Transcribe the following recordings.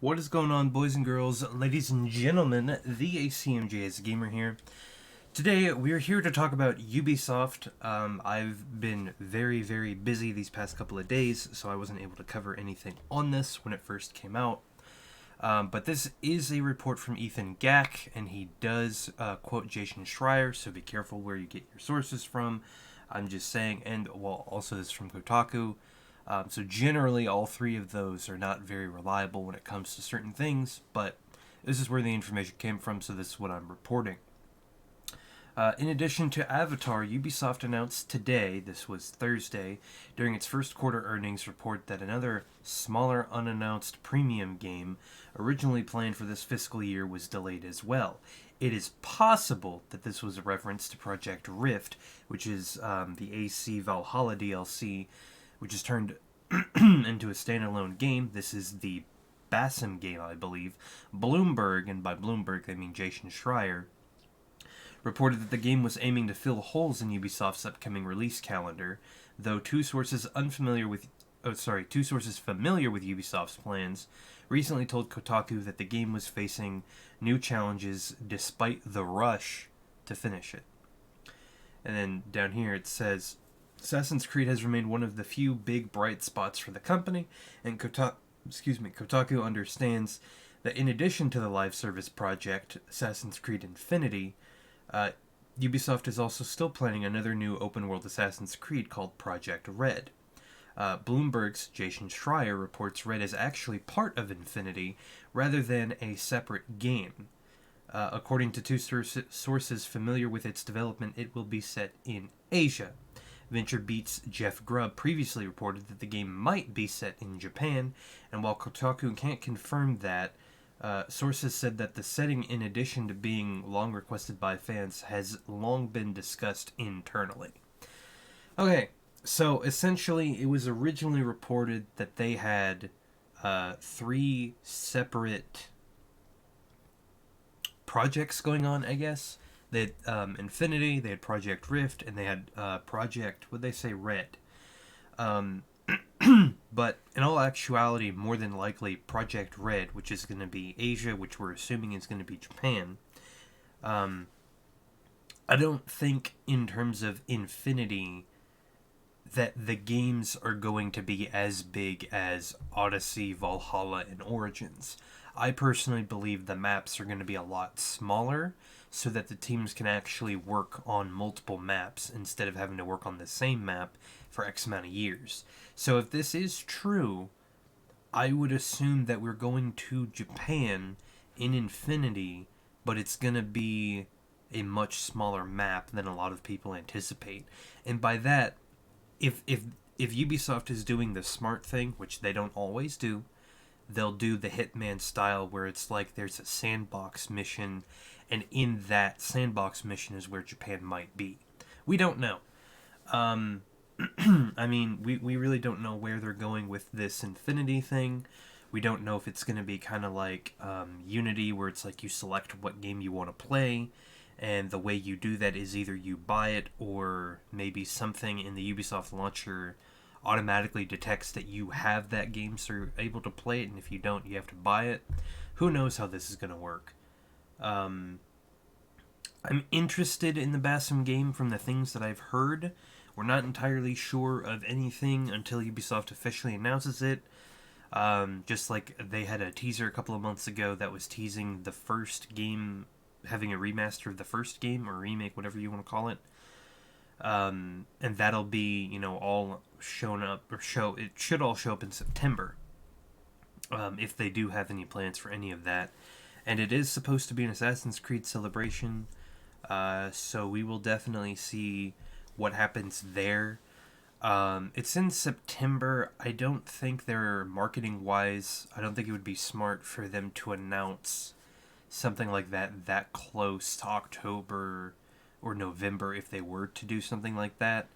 What is going on, boys and girls, ladies and gentlemen? The ACMJS Gamer here. Today, we're here to talk about Ubisoft. I've been very busy these past couple of days, so I wasn't able to cover anything on this when it first came out. But this is a report from Ethan Gack, and he does quote Jason Schreier, so be careful where you get your sources from. I'm just saying, and well, also this is from Kotaku. So generally, all three of those are not very reliable when it comes to certain things, but this is where the information came from, so this is what I'm reporting. In addition to Avatar, Ubisoft announced today, this was Thursday, during its first quarter earnings report that another smaller unannounced premium game originally planned for this fiscal year was delayed as well. It is possible that this was a reference to Project Rift, which is the AC Valhalla DLC, which is turned into a standalone game. This is the Basim game, I believe. Bloomberg, and by Bloomberg they mean Jason Schreier, reported that the game was aiming to fill holes in Ubisoft's upcoming release calendar, though two sources familiar with Ubisoft's plans recently told Kotaku that the game was facing new challenges despite the rush to finish it. And then down here it says, Assassin's Creed has remained one of the few big bright spots for the company, and Kotaku understands that in addition to the live service project, Assassin's Creed Infinity, Ubisoft is also still planning another new open-world Assassin's Creed called Project Red. Bloomberg's Jason Schreier reports Red is actually part of Infinity rather than a separate game. According to two sources familiar with its development, it will be set in Asia. VentureBeat's Jeff Grubb previously reported that the game might be set in Japan, and while Kotaku can't confirm that, sources said that the setting, in addition to being long requested by fans, has long been discussed internally. Okay, so essentially it was originally reported that they had three separate projects going on, I guess. They had Infinity, they had Project Rift, and they had Project, what'd they say, Red. But in all actuality, more than likely, Project Red, which is going to be Asia, which we're assuming is going to be Japan. I don't think in terms of Infinity that the games are going to be as big as Odyssey, Valhalla, and Origins. I personally believe the maps are going to be a lot smaller so that the teams can actually work on multiple maps instead of having to work on the same map for X amount of years. So if this is true, I would assume that we're going to Japan in Infinity, but it's going to be a much smaller map than a lot of people anticipate. And by that, if Ubisoft is doing the smart thing, which they don't always do, they'll do the Hitman style where it's like there's a sandbox mission, and in that sandbox mission is where Japan might be. We don't know. I mean, we really don't know where they're going with this Infinity thing. We don't know if it's going to be kind of like Unity, where it's like you select what game you want to play, and the way you do that is either you buy it or maybe something in the Ubisoft launcher automatically detects that you have that game, so you're able to play it, and if you don't, you have to buy it. Who knows how this is going to work. I'm interested in the Basim game from the things that I've heard. We're not entirely sure of anything until Ubisoft officially announces it. Just like they had a teaser a couple of months ago that was teasing the first game, having a remaster of the first game, or remake, whatever you want to call it. And that'll be, all shown up, it should all show up in September, if they do have any plans for any of that. And it is supposed to be an Assassin's Creed celebration, so we will definitely see what happens there. It's in September. I don't think they're, marketing-wise, I don't think it would be smart for them to announce something like that close to October or November if they were to do something like that.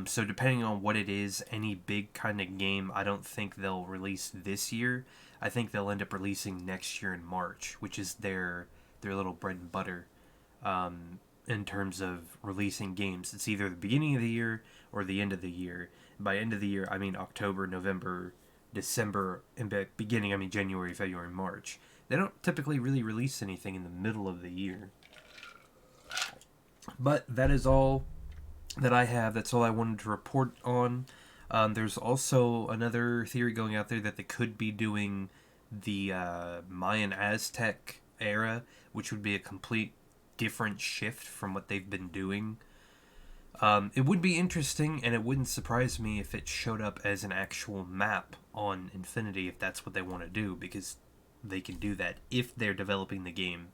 So depending on what it is, any big kind of game, I don't think they'll release this year. I think they'll end up releasing next year in March, which is their little bread and butter in terms of releasing games. It's either the beginning of the year or the end of the year. By end of the year, I mean October, November, December and beginning, I mean January, February, March. They don't typically really release anything in the middle of the year. But that is all that I have. That's all I wanted to report on. There's also another theory going out there that they could be doing the Mayan Aztec era, which would be a complete different shift from what they've been doing. It would be interesting, and it wouldn't surprise me if it showed up as an actual map on Infinity, if that's what they want to do, because they can do that if they're developing the game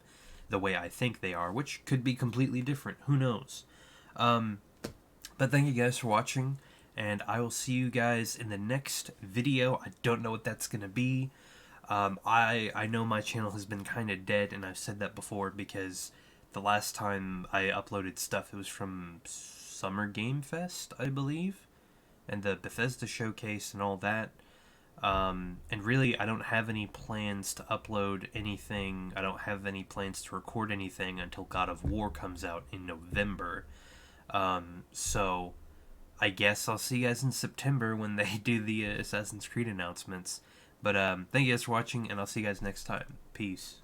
the way I think they are, which could be completely different. Who knows? But thank you guys for watching, and I will see you guys in the next video. I don't know what that's going to be. I know my channel has been kind of dead, and I've said that before because the last time I uploaded stuff, it was from Summer Game Fest, I believe, and the Bethesda showcase and all that. And really, I don't have any plans to upload anything. I don't have any plans to record anything until God of War comes out in November. So I guess I'll see you guys in September when they do the Assassin's Creed announcements. But thank you guys for watching, and I'll see you guys next time. Peace.